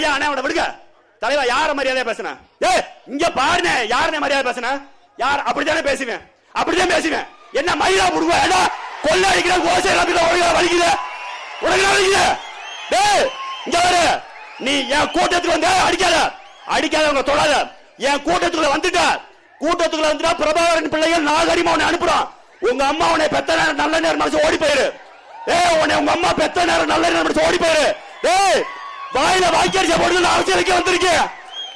ஐயா அண்ணா அவனை விடுங்க. தலைவா யார மரியாதையா பேசுன? ஏய் இங்க பாருங்க, யாருனே மரியாதை பேசுன? யார் அப்படித்தானே பேசுவேன், அப்படிதான் பேசுவேன். என்ன மயிலா புடுங்க? ஏடா கொள்ள அடிக்கிற கோசை எல்லாத்துல ஒழுங்கா வலிக்குது, ஒழுங்கா வலிக்குது. டேய் இங்க வர, நீ என் கூட்டத்துக்கு வந்து அடிக்காத, அடிக்காத உங்க தொடாத. என் கூட்டத்துக்குள்ள வந்துட்ட, கூட்டத்துக்குள்ள வந்துட்டா பிரபாகரன் பிள்ளைகள் நாகரிகமா உன்னை அனுப்புறான். உங்க அம்மா உன்னை பெத்த நேரம் நல்ல நேரம் மனசு ஓடி போயிரு. ஏய் உன்னை உங்க அம்மா பெத்த நேரம் நல்ல நேரம் மனசு ஓடி போயிரு. டேய் வாயில வாக்கியரிசை போட்டு அரசியலுக்கு வந்திருக்கேன்,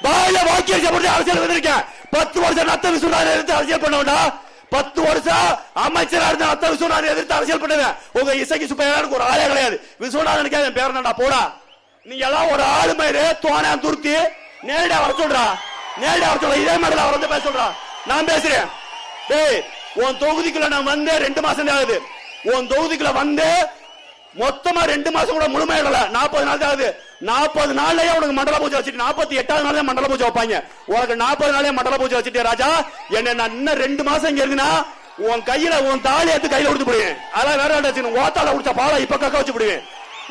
வாயில வாக்கியரிசை போட்டு அரசியல் வந்திருக்கேன். 10 வருஷம் நத்த விசுவநாதன் எதிர்த்து அரசியல் பண்ண, 10 வருஷம் அமைச்சரா இருந்த நத்த விசுவநாதன் எதிர்த்து அரசியல் பண்ணுவேன். உங்க இசைக்கு சுப்பையாருக்கு ஒரு ஆளே கிடையாது. விசுவநாதனுக்கு என் பேர் என்னடா போடா. நீங்க எல்லாம் ஒரு ஆளு மயிறு தோணா துருத்தி நேரடியா வர சொல்றா, நேரடியா வர சொல்ற. இதே மாதிரி அவர் வந்து பேச சொல்றா, நான் பேசுறேன். டேய் உன் தொகுதிக்குள்ள நான் வந்து 2 மாசம் ஆகுது. உன் தொகுதிக்குள்ள வந்து மொத்தமா 2 மாசம் கூட முழுமையிடல, 40 நாள் ஆகுது. 40 நாள்லயே உனக்கு மண்டல பூஜை வச்சுட்டு 48வது நாளே மண்டல பூஜை வைப்பாங்க. உனக்கு 40 நாளே மண்டல பூஜை வச்சுட்டு ராஜா என்ன நான் இன்னும் 2 மாசம் இங்க இருக்குன்னா உன் கையில உன் தாலி எடுத்து கையில கொடுத்து போடுவேன். அதெல்லாம் வேற ஆச்சு, ஓத்தால குடிச்ச பாலை இப்ப கக்க வச்சு போடுவேன்.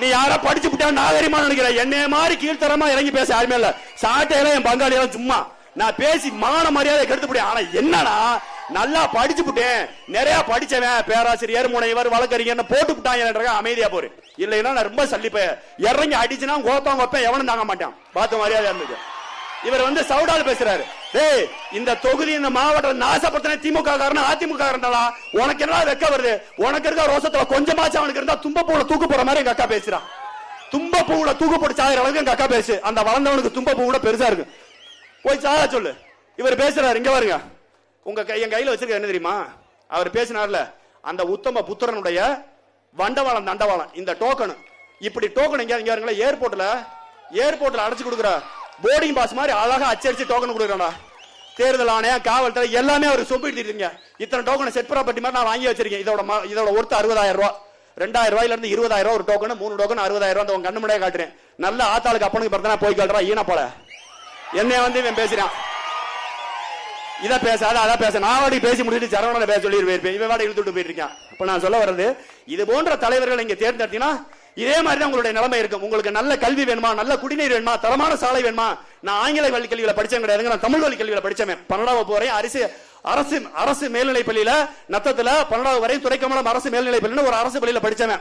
நீ யாரா படிச்சு விட்டா நாகரிகமா நினைக்கிற? என்னைய மாதிரி கீழ்த்தரமா இறங்கி பேச யாருமே இல்ல. சாட்டையெல்லாம் என் பங்காளி எல்லாம் சும்மா நான் பேசி மான மரியாதை கெடுத்து. ஆனா என்னன்னா நல்லா படிச்சு விட்டேன், நிறைய படிச்சவன், பேராசிரியர் முனைவர் வழக்கறிஞர் போட்டு விட்டாங்க, அமைதியா போரு. இல்லைன்னா நான் ரொம்ப சல்லிப்பேன். இறங்கி அடிச்சுனா கோத்தம் வைப்பேன், எவனும் தாங்க மாட்டான். பார்த்த மரியாதை இருந்தது. இவர் வந்து சவுடால் பேசுறாரு. டேய் இந்த தொகுதி இந்த மாவட்டம் நாசப்படுத்தின திமுக காரன் அதிமுக இருந்தாளா? உனக்கு என்ன வெக்க வருது? உனக்கு இருக்க ரோசத்துல கொஞ்சமாச்சும் அவனுக்கு இருந்தா தும்பப்பூல தூக்கு போற மாதிரி எங்க அக்கா பேசுறான். தும்பப்பூல தூக்கு போட்டு சாகிற அளவுக்கு எங்க அக்கா பேசு. அந்த வளர்ந்தவனுக்கு தும்பப்பூ கூட பெருசா இருக்கு, போய் சாக சொல்லு. இவர் பேசுறாரு, இங்க பாருங்க உங்க என் கையில வச்சிருக்க என்ன தெரியுமா? அவர் பேசினார்ல அந்த உத்தம புத்திரனுடைய வண்டவாளம் தண்டவாளம் இந்த டோக்கன். இப்படி டோக்கன் இங்க இருங்களா ஏர்போர்ட்ல அடைச்சு கொடுக்குற போர்டிங் பாஸ் மாதிரி அழகா அச்சடிச்சு டோக்கன் கொடுக்குறானா? தேர்தல் ஆணையம் காவல்துறை எல்லாமே அவர் சொப்பிட்டு இத்தனை டோக்கன் செட் ப்ராப்பர்ட்டி மாதிரி நான் வாங்கி வச்சிருக்கேன். இதோட ஒருத்த 60,000 ரூபாய், 2,000 ரூபாயில இருந்து 20,000 ரூபாய் ஒரு டோக்கன், 3 டோக்கன் 60,000 ரூபாய். கண்ணு முன்னாடியே காட்டுறேன். நல்ல ஆத்தாளுக்கு அப்பனுக்கு பிறந்தா போய் காட்டுறா ஈன போல. என்னைய வந்து இவன் பேசுறான், இதை பேசாத அதை பேச. நான் வாடி பேசி முடிச்சுட்டு சரவணனை பேச சொல்லி போயிருப்பேன், இவன் வாடி இழுத்துட்டு போயிட்டு இருக்கான். அப்ப நான் சொல்ல வர்றது, இது போன்ற தலைவர்கள் இங்க தேர்ந்தெடுத்தீங்கன்னா இதே மாதிரி தான் உங்களுடைய நிலைமை இருக்கும். உங்களுக்கு நல்ல கல்வி வேணுமா, நல்ல குடிநீர் வேணுமா, தரமான சாலை வேணுமா? நான் ஆங்கில வழி கல்வியில படிச்சேன் கிடையாதுங்க, நான் தமிழ் வழி கல்வியில படிச்சேன். 12வது வகுப்பு வரை அரசு மேல்நிலை பள்ளியில நத்தத்துல 12வது வரை துறைக்கமலம் அரசு மேல்நிலை பள்ளின்னு ஒரு அரசு பள்ளியில படிச்சேன்.